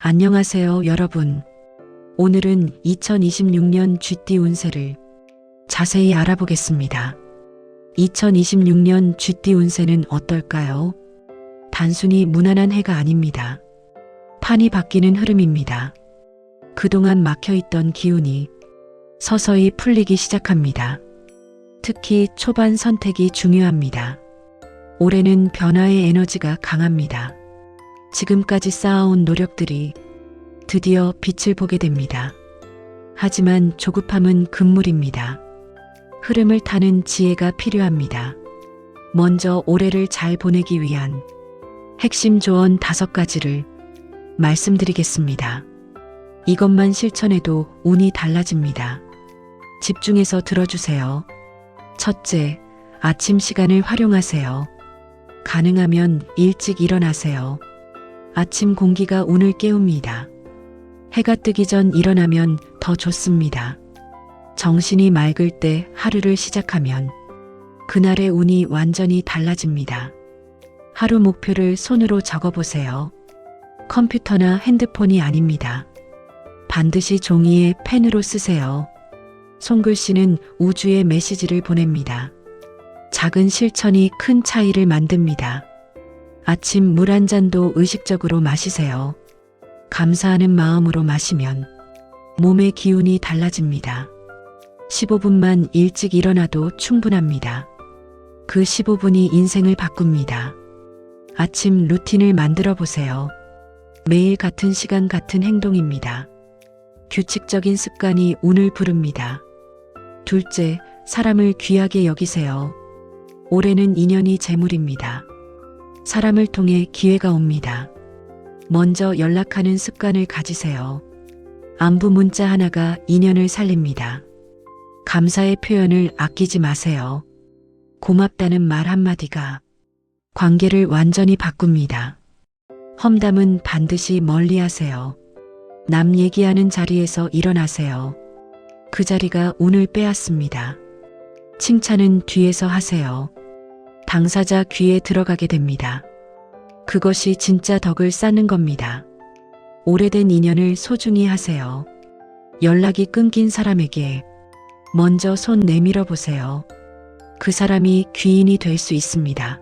안녕하세요, 여러분. 오늘은 2026년 쥐띠 운세를 자세히 알아보겠습니다. 2026년 쥐띠 운세는 어떨까요? 단순히 무난한 해가 아닙니다. 판이 바뀌는 흐름입니다. 그동안 막혀있던 기운이 서서히 풀리기 시작합니다. 특히 초반 선택이 중요합니다. 올해는 변화의 에너지가 강합니다. 지금까지 쌓아온 노력들이 드디어 빛을 보게 됩니다. 하지만 조급함은 금물입니다. 흐름을 타는 지혜가 필요합니다. 먼저 올해를 잘 보내기 위한 핵심 조언 5가지를 말씀드리겠습니다. 이것만 실천해도 운이 달라집니다. 집중해서 들어주세요. 첫째, 아침 시간을 활용하세요. 가능하면 일찍 일어나세요. 아침 공기가 운을 깨웁니다. 해가 뜨기 전 일어나면 더 좋습니다. 정신이 맑을 때 하루를 시작하면 그날의 운이 완전히 달라집니다. 하루 목표를 손으로 적어보세요. 컴퓨터나 핸드폰이 아닙니다. 반드시 종이에 펜으로 쓰세요. 손글씨는 우주에 메시지를 보냅니다. 작은 실천이 큰 차이를 만듭니다. 아침 물 한 잔도 의식적으로 마시세요. 감사하는 마음으로 마시면 몸의 기운이 달라집니다. 15분만 일찍 일어나도 충분합니다. 그 15분이 인생을 바꿉니다. 아침 루틴을 만들어 보세요. 매일 같은 시간 같은 행동입니다. 규칙적인 습관이 운을 부릅니다. 둘째, 사람을 귀하게 여기세요. 올해는 인연이 재물입니다. 사람을 통해 기회가 옵니다. 먼저 연락하는 습관을 가지세요. 안부 문자 하나가 인연을 살립니다. 감사의 표현을 아끼지 마세요. 고맙다는 말 한마디가 관계를 완전히 바꿉니다. 험담은 반드시 멀리 하세요. 남 얘기하는 자리에서 일어나세요. 그 자리가 운을 빼앗습니다. 칭찬은 뒤에서 하세요. 당사자 귀에 들어가게 됩니다. 그것이 진짜 덕을 쌓는 겁니다. 오래된 인연을 소중히 하세요. 연락이 끊긴 사람에게 먼저 손 내밀어 보세요. 그 사람이 귀인이 될 수 있습니다.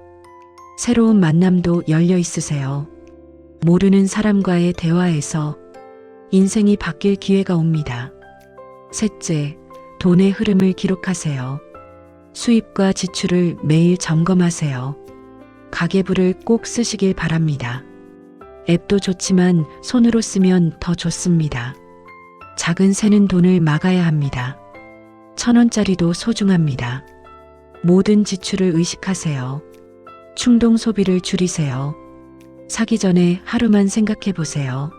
새로운 만남도 열려 있으세요. 모르는 사람과의 대화에서 인생이 바뀔 기회가 옵니다. 셋째, 돈의 흐름을 기록하세요. 수입과 지출을 매일 점검하세요. 가계부를 꼭 쓰시길 바랍니다. 앱도 좋지만 손으로 쓰면 더 좋습니다. 작은 새는 돈을 막아야 합니다. 1,000원짜리도 소중합니다. 모든 지출을 의식하세요. 충동 소비를 줄이세요. 사기 전에 하루만 생각해 보세요.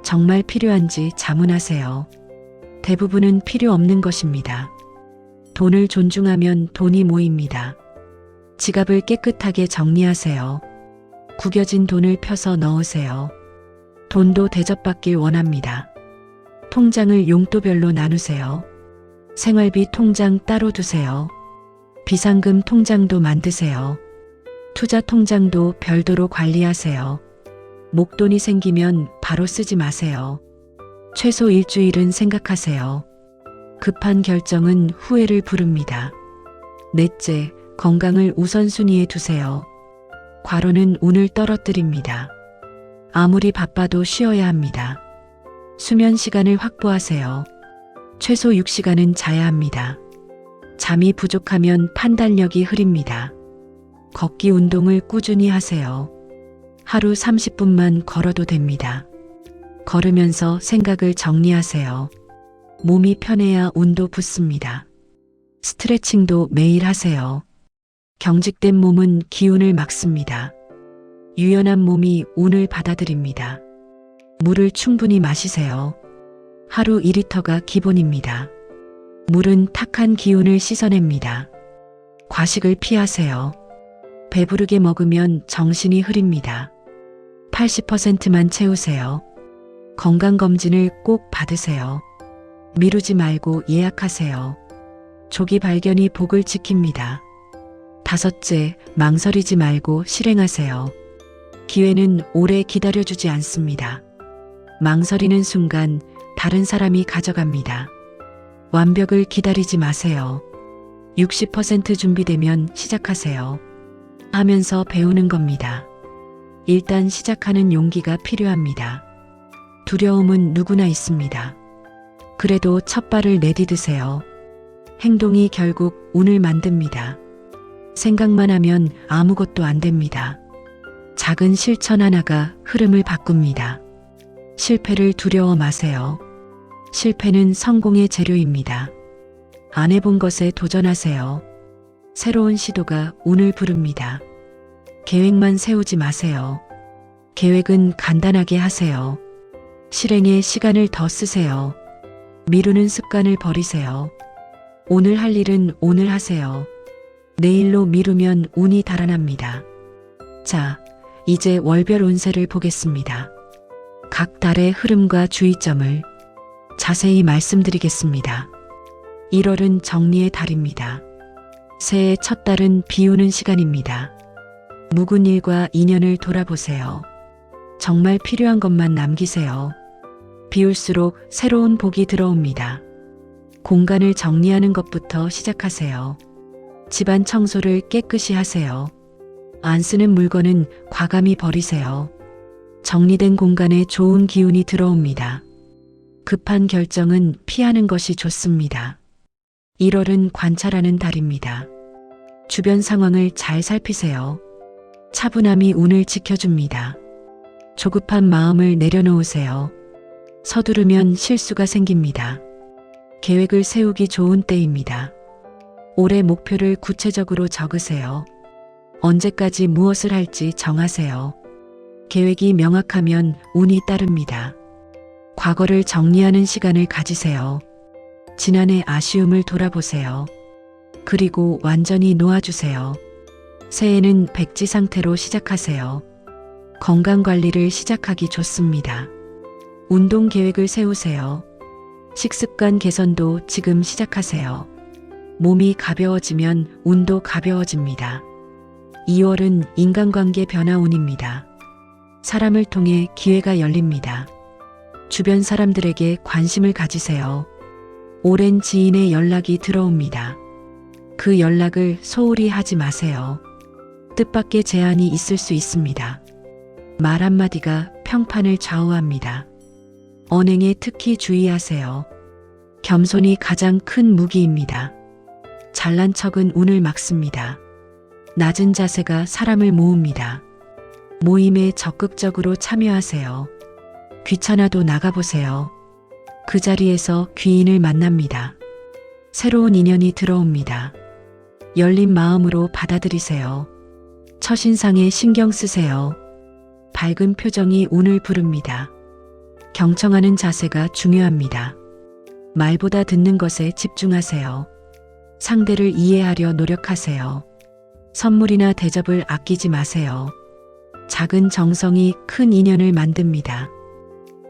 정말 필요한지 자문하세요. 대부분은 필요 없는 것입니다. 돈을 존중하면 돈이 모입니다. 지갑을 깨끗하게 정리하세요. 구겨진 돈을 펴서 넣으세요. 돈도 대접받길 원합니다. 통장을 용도별로 나누세요. 생활비 통장 따로 두세요. 비상금 통장도 만드세요. 투자 통장도 별도로 관리하세요. 목돈이 생기면 바로 쓰지 마세요. 최소 일주일은 생각하세요. 급한 결정은 후회를 부릅니다. 넷째, 건강을 우선순위에 두세요. 과로는 운을 떨어뜨립니다. 아무리 바빠도 쉬어야 합니다. 수면 시간을 확보하세요. 최소 6시간은 자야 합니다. 잠이 부족하면 판단력이 흐립니다. 걷기 운동을 꾸준히 하세요. 하루 30분만 걸어도 됩니다. 걸으면서 생각을 정리하세요. 몸이 편해야 운도 붙습니다. 스트레칭도 매일 하세요. 경직된 몸은 기운을 막습니다. 유연한 몸이 운을 받아들입니다. 물을 충분히 마시세요. 하루 2리터가 기본입니다. 물은 탁한 기운을 씻어냅니다. 과식을 피하세요. 배부르게 먹으면 정신이 흐립니다. 80%만 채우세요. 건강검진을 꼭 받으세요. 미루지 말고 예약하세요. 조기 발견이 복을 지킵니다. 5째, 망설이지 말고 실행하세요. 기회는 오래 기다려주지 않습니다. 망설이는 순간 다른 사람이 가져갑니다. 완벽을 기다리지 마세요. 60% 준비되면 시작하세요. 하면서 배우는 겁니다. 일단 시작하는 용기가 필요합니다. 두려움은 누구나 있습니다. 그래도 첫 발을 내디드세요. 행동이 결국 운을 만듭니다. 생각만 하면 아무것도 안 됩니다. 작은 실천 하나가 흐름을 바꿉니다. 실패를 두려워 마세요. 실패는 성공의 재료입니다. 안 해본 것에 도전하세요. 새로운 시도가 운을 부릅니다. 계획만 세우지 마세요. 계획은 간단하게 하세요. 실행에 시간을 더 쓰세요. 미루는 습관을 버리세요. 오늘 할 일은 오늘 하세요. 내일로 미루면 운이 달아납니다. 자, 이제 월별 운세를 보겠습니다. 각 달의 흐름과 주의점을 자세히 말씀드리겠습니다. 1월은 정리의 달입니다. 새해 첫 달은 비우는 시간입니다. 묵은 일과 인연을 돌아보세요. 정말 필요한 것만 남기세요. 비울수록 새로운 복이 들어옵니다. 공간을 정리하는 것부터 시작하세요. 집안 청소를 깨끗이 하세요. 안 쓰는 물건은 과감히 버리세요. 정리된 공간에 좋은 기운이 들어옵니다. 급한 결정은 피하는 것이 좋습니다. 1월은 관찰하는 달입니다. 주변 상황을 잘 살피세요. 차분함이 운을 지켜줍니다. 조급한 마음을 내려놓으세요. 서두르면 실수가 생깁니다. 계획을 세우기 좋은 때입니다. 올해 목표를 구체적으로 적으세요. 언제까지 무엇을 할지 정하세요. 계획이 명확하면 운이 따릅니다. 과거를 정리하는 시간을 가지세요. 지난해 아쉬움을 돌아보세요. 그리고 완전히 놓아주세요. 새해는 백지 상태로 시작하세요. 건강 관리를 시작하기 좋습니다. 운동 계획을 세우세요. 식습관 개선도 지금 시작하세요. 몸이 가벼워지면 운도 가벼워집니다. 2월은 인간관계 변화 운입니다. 사람을 통해 기회가 열립니다. 주변 사람들에게 관심을 가지세요. 오랜 지인의 연락이 들어옵니다. 그 연락을 소홀히 하지 마세요. 뜻밖의 제안이 있을 수 있습니다. 말 한마디가 평판을 좌우합니다. 언행에 특히 주의하세요. 겸손이 가장 큰 무기입니다. 잘난 척은 운을 막습니다. 낮은 자세가 사람을 모읍니다. 모임에 적극적으로 참여하세요. 귀찮아도 나가보세요. 그 자리에서 귀인을 만납니다. 새로운 인연이 들어옵니다. 열린 마음으로 받아들이세요. 첫인상에 신경 쓰세요. 밝은 표정이 운을 부릅니다. 경청하는 자세가 중요합니다. 말보다 듣는 것에 집중하세요. 상대를 이해하려 노력하세요. 선물이나 대접을 아끼지 마세요. 작은 정성이 큰 인연을 만듭니다.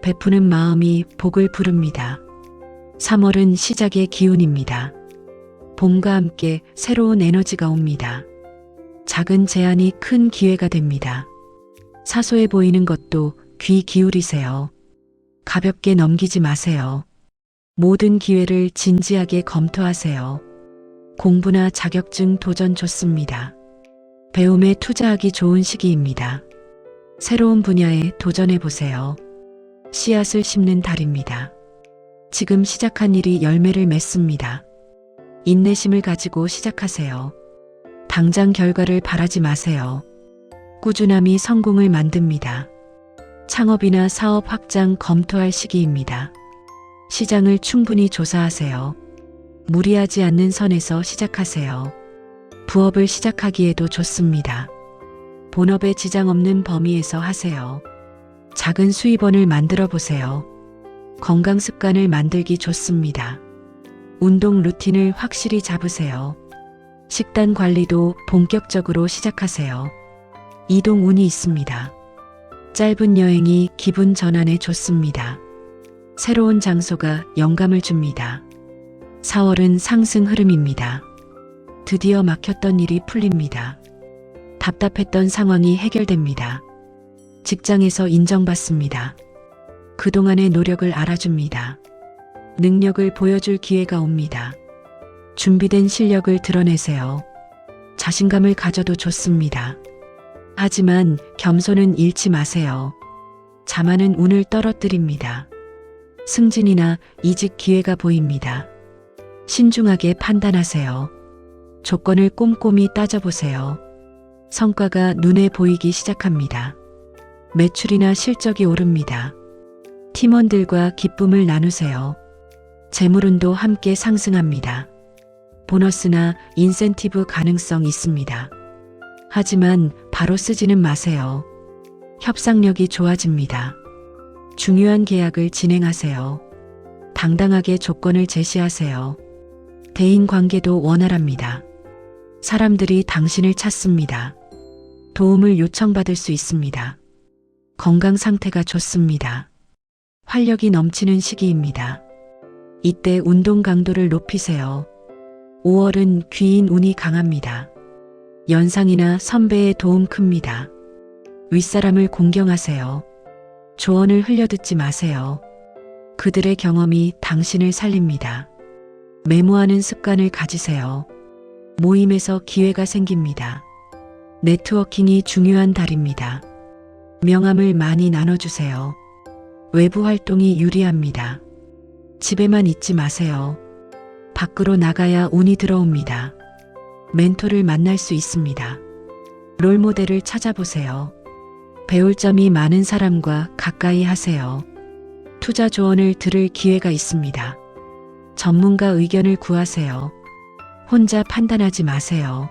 베푸는 마음이 복을 부릅니다. 3월은 시작의 기운입니다. 봄과 함께 새로운 에너지가 옵니다. 작은 제안이 큰 기회가 됩니다. 사소해 보이는 것도 귀 기울이세요. 가볍게 넘기지 마세요. 모든 기회를 진지하게 검토하세요. 공부나 자격증 도전 좋습니다. 배움에 투자하기 좋은 시기입니다. 새로운 분야에 도전해 보세요. 씨앗을 심는 달입니다. 지금 시작한 일이 열매를 맺습니다. 인내심을 가지고 시작하세요. 당장 결과를 바라지 마세요. 꾸준함이 성공을 만듭니다. 창업이나 사업 확장 검토할 시기입니다. 시장을 충분히 조사하세요. 무리하지 않는 선에서 시작하세요. 부업을 시작하기에도 좋습니다. 본업에 지장 없는 범위에서 하세요. 작은 수입원을 만들어 보세요. 건강 습관을 만들기 좋습니다. 운동 루틴을 확실히 잡으세요. 식단 관리도 본격적으로 시작하세요. 이동 운이 있습니다. 짧은 여행이 기분 전환에 좋습니다. 새로운 장소가 영감을 줍니다. 4월은 상승 흐름입니다. 드디어 막혔던 일이 풀립니다. 답답했던 상황이 해결됩니다. 직장에서 인정받습니다. 그동안의 노력을 알아줍니다. 능력을 보여줄 기회가 옵니다. 준비된 실력을 드러내세요. 자신감을 가져도 좋습니다. 하지만 겸손은 잃지 마세요. 자만은 운을 떨어뜨립니다. 승진이나 이직 기회가 보입니다. 신중하게 판단하세요. 조건을 꼼꼼히 따져보세요. 성과가 눈에 보이기 시작합니다. 매출이나 실적이 오릅니다. 팀원들과 기쁨을 나누세요. 재물운도 함께 상승합니다. 보너스나 인센티브 가능성 있습니다. 하지만 바로 쓰지는 마세요. 협상력이 좋아집니다. 중요한 계약을 진행하세요. 당당하게 조건을 제시하세요. 대인 관계도 원활합니다. 사람들이 당신을 찾습니다. 도움을 요청받을 수 있습니다. 건강 상태가 좋습니다. 활력이 넘치는 시기입니다. 이때 운동 강도를 높이세요. 5월은 귀인 운이 강합니다. 연상이나 선배의 도움 큽니다. 윗사람을 공경하세요. 조언을 흘려듣지 마세요. 그들의 경험이 당신을 살립니다. 메모하는 습관을 가지세요. 모임에서 기회가 생깁니다. 네트워킹이 중요한 달입니다. 명함을 많이 나눠주세요. 외부 활동이 유리합니다. 집에만 있지 마세요. 밖으로 나가야 운이 들어옵니다. 멘토를 만날 수 있습니다. 롤모델을 찾아보세요. 배울 점이 많은 사람과 가까이 하세요. 투자 조언을 들을 기회가 있습니다. 전문가 의견을 구하세요. 혼자 판단하지 마세요.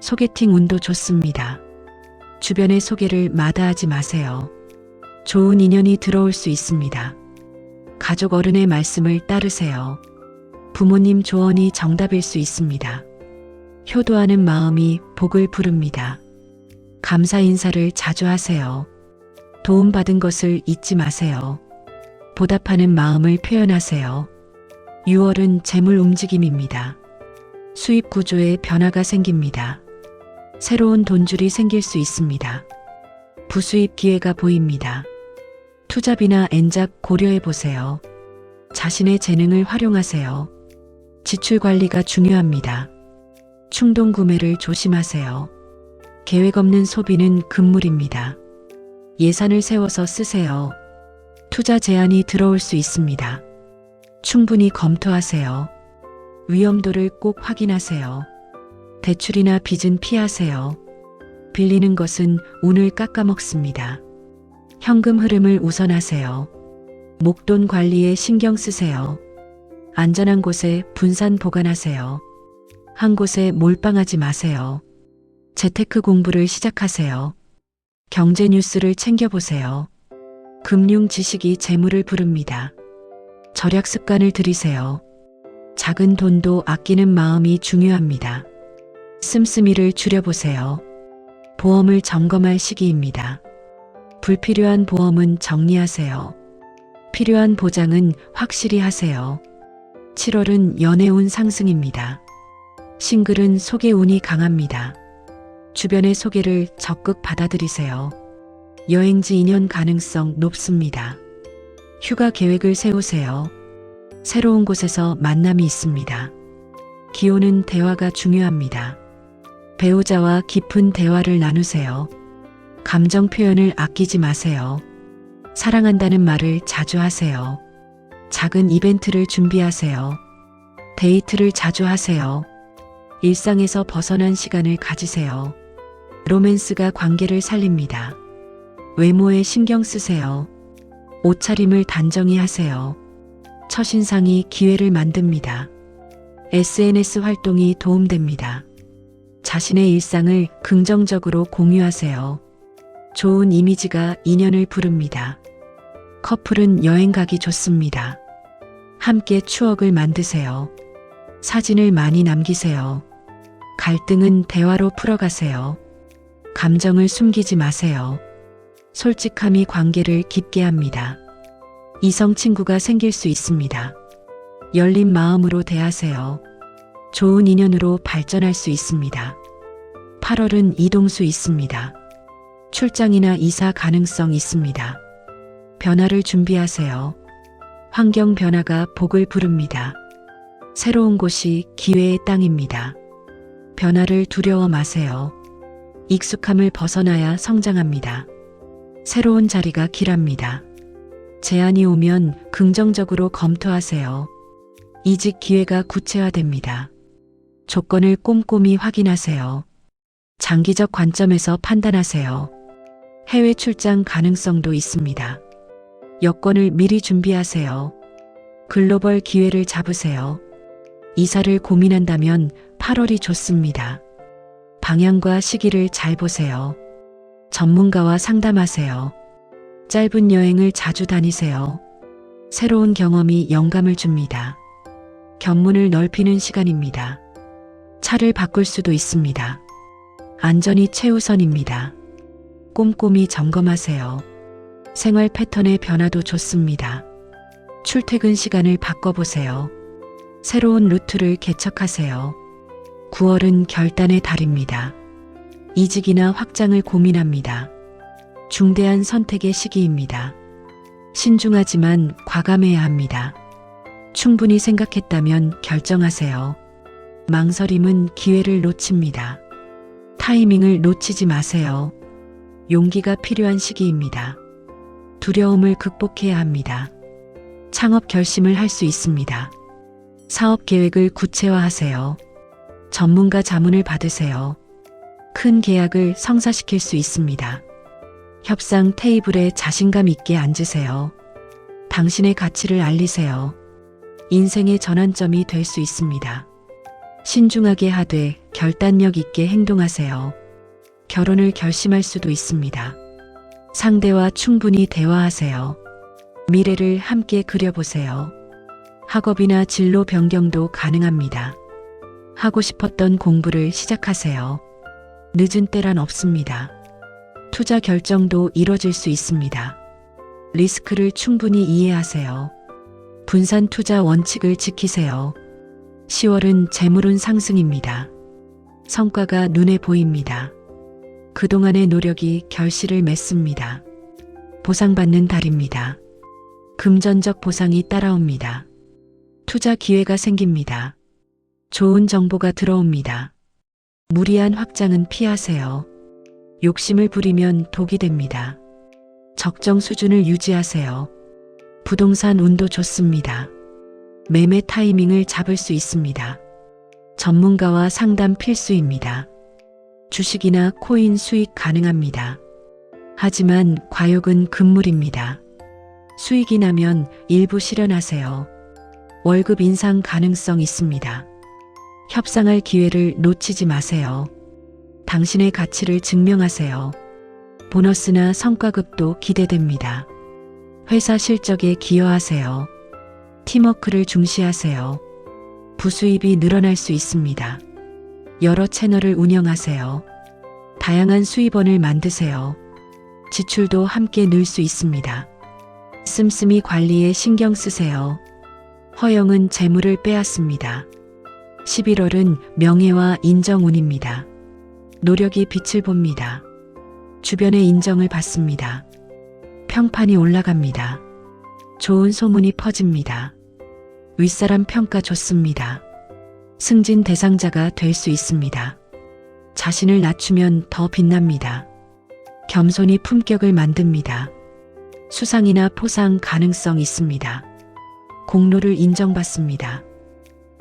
소개팅 운도 좋습니다. 주변의 소개를 마다하지 마세요. 좋은 인연이 들어올 수 있습니다. 가족 어른의 말씀을 따르세요. 부모님 조언이 정답일 수 있습니다. 효도하는 마음이 복을 부릅니다. 감사 인사를 자주 하세요. 도움받은 것을 잊지 마세요. 보답하는 마음을 표현하세요. 6월은 재물 움직임입니다. 수입 구조에 변화가 생깁니다. 새로운 돈줄이 생길 수 있습니다. 부수입 기회가 보입니다. 투잡이나 엔잡 고려해 보세요. 자신의 재능을 활용하세요. 지출 관리가 중요합니다. 충동 구매를 조심하세요. 계획 없는 소비는 금물입니다. 예산을 세워서 쓰세요. 투자 제안이 들어올 수 있습니다. 충분히 검토하세요. 위험도를 꼭 확인하세요. 대출이나 빚은 피하세요. 빌리는 것은 운을 깎아먹습니다. 현금 흐름을 우선하세요. 목돈 관리에 신경 쓰세요. 안전한 곳에 분산 보관하세요. 한 곳에 몰빵하지 마세요. 재테크 공부를 시작하세요. 경제 뉴스를 챙겨보세요. 금융 지식이 재물을 부릅니다. 절약 습관을 들이세요. 작은 돈도 아끼는 마음이 중요합니다. 씀씀이를 줄여보세요. 보험을 점검할 시기입니다. 불필요한 보험은 정리하세요. 필요한 보장은 확실히 하세요. 7월은 연애운 상승입니다. 싱글은 소개 운이 강합니다. 주변의 소개를 적극 받아들이세요. 여행지 인연 가능성 높습니다. 휴가 계획을 세우세요. 새로운 곳에서 만남이 있습니다. 기호는 대화가 중요합니다. 배우자와 깊은 대화를 나누세요. 감정 표현을 아끼지 마세요. 사랑한다는 말을 자주 하세요. 작은 이벤트를 준비하세요. 데이트를 자주 하세요. 일상에서 벗어난 시간을 가지세요. 로맨스가 관계를 살립니다. 외모에 신경 쓰세요. 옷차림을 단정히 하세요. 첫인상이 기회를 만듭니다. SNS 활동이 도움됩니다. 자신의 일상을 긍정적으로 공유하세요. 좋은 이미지가 인연을 부릅니다. 커플은 여행 가기 좋습니다. 함께 추억을 만드세요. 사진을 많이 남기세요. 갈등은 대화로 풀어가세요. 감정을 숨기지 마세요. 솔직함이 관계를 깊게 합니다. 이성 친구가 생길 수 있습니다. 열린 마음으로 대하세요. 좋은 인연으로 발전할 수 있습니다. 8월은 이동수 있습니다. 출장이나 이사 가능성 있습니다. 변화를 준비하세요. 환경 변화가 복을 부릅니다. 새로운 곳이 기회의 땅입니다. 변화를 두려워 마세요. 익숙함을 벗어나야 성장합니다. 새로운 자리가 길합니다. 제안이 오면 긍정적으로 검토하세요. 이직 기회가 구체화됩니다. 조건을 꼼꼼히 확인하세요. 장기적 관점에서 판단하세요. 해외 출장 가능성도 있습니다. 여권을 미리 준비하세요. 글로벌 기회를 잡으세요. 이사를 고민한다면 8월이 좋습니다. 방향과 시기를 잘 보세요. 전문가와 상담하세요. 짧은 여행을 자주 다니세요. 새로운 경험이 영감을 줍니다. 견문을 넓히는 시간입니다. 차를 바꿀 수도 있습니다. 안전이 최우선입니다. 꼼꼼히 점검하세요. 생활 패턴의 변화도 좋습니다. 출퇴근 시간을 바꿔보세요. 새로운 루트를 개척하세요. 9월은 결단의 달입니다. 이직이나 확장을 고민합니다. 중대한 선택의 시기입니다. 신중하지만 과감해야 합니다. 충분히 생각했다면 결정하세요. 망설임은 기회를 놓칩니다. 타이밍을 놓치지 마세요. 용기가 필요한 시기입니다. 두려움을 극복해야 합니다. 창업 결심을 할 수 있습니다. 사업 계획을 구체화하세요. 전문가 자문을 받으세요. 큰 계약을 성사시킬 수 있습니다. 협상 테이블에 자신감 있게 앉으세요. 당신의 가치를 알리세요. 인생의 전환점이 될 수 있습니다. 신중하게 하되 결단력 있게 행동하세요. 결혼을 결심할 수도 있습니다. 상대와 충분히 대화하세요. 미래를 함께 그려보세요. 학업이나 진로 변경도 가능합니다. 하고 싶었던 공부를 시작하세요. 늦은 때란 없습니다. 투자 결정도 이뤄질 수 있습니다. 리스크를 충분히 이해하세요. 분산 투자 원칙을 지키세요. 10월은 재물운 상승입니다. 성과가 눈에 보입니다. 그동안의 노력이 결실을 맺습니다. 보상받는 달입니다. 금전적 보상이 따라옵니다. 투자 기회가 생깁니다. 좋은 정보가 들어옵니다. 무리한 확장은 피하세요. 욕심을 부리면 독이 됩니다. 적정 수준을 유지하세요. 부동산 운도 좋습니다. 매매 타이밍을 잡을 수 있습니다. 전문가와 상담 필수입니다. 주식이나 코인 수익 가능합니다. 하지만 과욕은 금물입니다. 수익이 나면 일부 실현하세요. 월급 인상 가능성 있습니다. 협상할 기회를 놓치지 마세요. 당신의 가치를 증명하세요. 보너스나 성과급도 기대됩니다. 회사 실적에 기여하세요. 팀워크를 중시하세요. 부수입이 늘어날 수 있습니다. 여러 채널을 운영하세요. 다양한 수입원을 만드세요. 지출도 함께 늘 수 있습니다. 씀씀이 관리에 신경 쓰세요. 허영은 재물을 빼앗습니다. 11월은 명예와 인정운입니다. 노력이 빛을 봅니다. 주변의 인정을 받습니다. 평판이 올라갑니다. 좋은 소문이 퍼집니다. 윗사람 평가 좋습니다. 승진 대상자가 될 수 있습니다. 자신을 낮추면 더 빛납니다. 겸손이 품격을 만듭니다. 수상이나 포상 가능성 있습니다. 공로를 인정받습니다.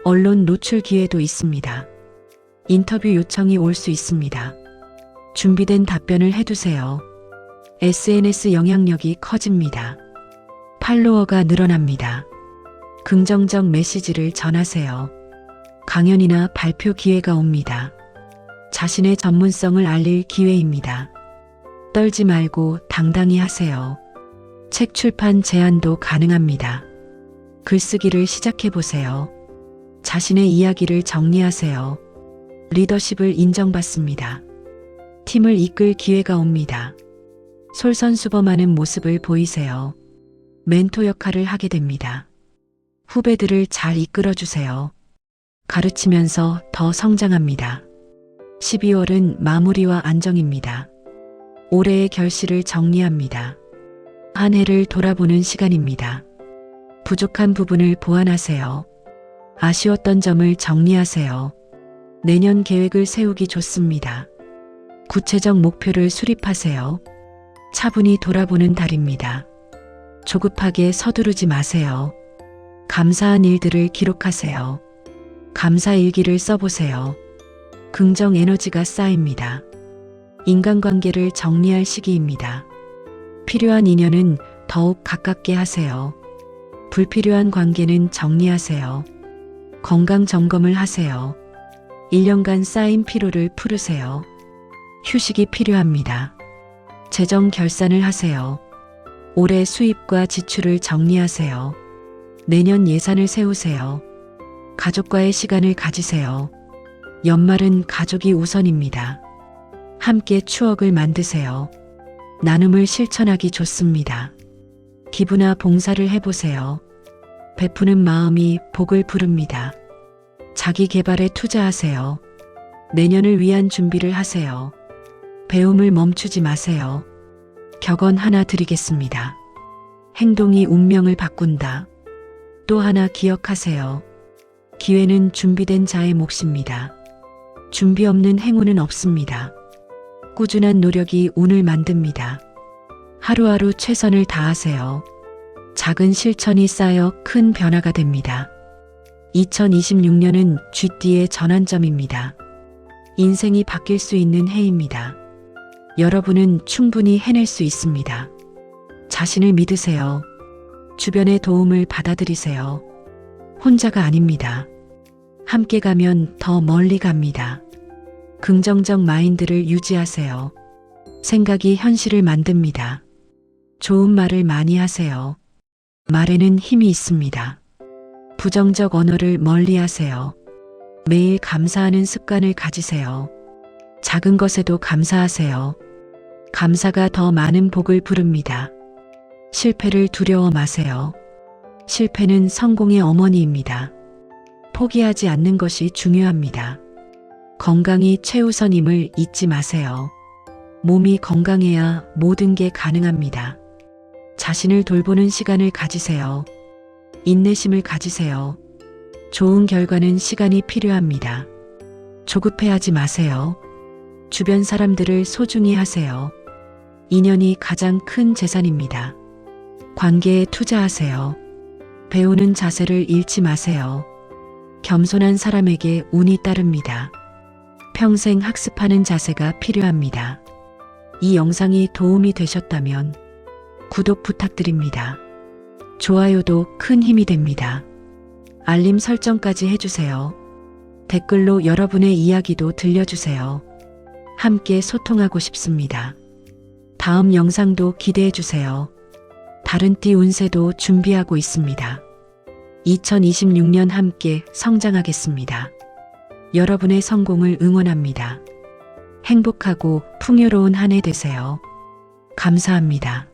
언론 노출 기회도 있습니다. 인터뷰 요청이 올 수 있습니다. 준비된 답변을 해두세요. SNS 영향력이 커집니다. 팔로워가 늘어납니다. 긍정적 메시지를 전하세요. 강연이나 발표 기회가 옵니다. 자신의 전문성을 알릴 기회입니다. 떨지 말고 당당히 하세요. 책 출판 제안도 가능합니다. 글쓰기를 시작해 보세요. 자신의 이야기를 정리하세요. 리더십을 인정받습니다. 팀을 이끌 기회가 옵니다. 솔선수범하는 모습을 보이세요. 멘토 역할을 하게 됩니다. 후배들을 잘 이끌어주세요. 가르치면서 더 성장합니다. 12월은 마무리와 안정입니다. 올해의 결실을 정리합니다. 한 해를 돌아보는 시간입니다. 부족한 부분을 보완하세요. 아쉬웠던 점을 정리하세요. 내년 계획을 세우기 좋습니다. 구체적 목표를 수립하세요. 차분히 돌아보는 달입니다. 조급하게 서두르지 마세요. 감사한 일들을 기록하세요. 감사 일기를 써보세요. 긍정 에너지가 쌓입니다. 인간관계를 정리할 시기입니다. 필요한 인연은 더욱 가깝게 하세요. 불필요한 관계는 정리하세요. 건강 점검을 하세요. 1년간 쌓인 피로를 풀으세요. 휴식이 필요합니다. 재정 결산을 하세요. 올해 수입과 지출을 정리하세요. 내년 예산을 세우세요. 가족과의 시간을 가지세요. 연말은 가족이 우선입니다. 함께 추억을 만드세요. 나눔을 실천하기 좋습니다. 기부나 봉사를 해보세요. 베푸는 마음이 복을 부릅니다. 자기 개발에 투자하세요. 내년을 위한 준비를 하세요. 배움을 멈추지 마세요. 격언 하나 드리겠습니다. 행동이 운명을 바꾼다. 또 하나 기억하세요. 기회는 준비된 자의 몫입니다. 준비 없는 행운은 없습니다. 꾸준한 노력이 운을 만듭니다. 하루하루 최선을 다하세요. 작은 실천이 쌓여 큰 변화가 됩니다. 2026년은 GD의 전환점입니다. 인생이 바뀔 수 있는 해입니다. 여러분은 충분히 해낼 수 있습니다. 자신을 믿으세요. 주변의 도움을 받아들이세요. 혼자가 아닙니다. 함께 가면 더 멀리 갑니다. 긍정적 마인드를 유지하세요. 생각이 현실을 만듭니다. 좋은 말을 많이 하세요. 말에는 힘이 있습니다. 부정적 언어를 멀리 하세요. 매일 감사하는 습관을 가지세요. 작은 것에도 감사하세요. 감사가 더 많은 복을 부릅니다. 실패를 두려워 마세요. 실패는 성공의 어머니입니다. 포기하지 않는 것이 중요합니다. 건강이 최우선임을 잊지 마세요. 몸이 건강해야 모든 게 가능합니다. 자신을 돌보는 시간을 가지세요. 인내심을 가지세요. 좋은 결과는 시간이 필요합니다. 조급해하지 마세요. 주변 사람들을 소중히 하세요. 인연이 가장 큰 재산입니다. 관계에 투자하세요. 배우는 자세를 잃지 마세요. 겸손한 사람에게 운이 따릅니다. 평생 학습하는 자세가 필요합니다. 이 영상이 도움이 되셨다면 구독 부탁드립니다. 좋아요도 큰 힘이 됩니다. 알림 설정까지 해주세요. 댓글로 여러분의 이야기도 들려주세요. 함께 소통하고 싶습니다. 다음 영상도 기대해주세요. 다른 띠 운세도 준비하고 있습니다. 2026년 함께 성장하겠습니다. 여러분의 성공을 응원합니다. 행복하고 풍요로운 한 해 되세요. 감사합니다.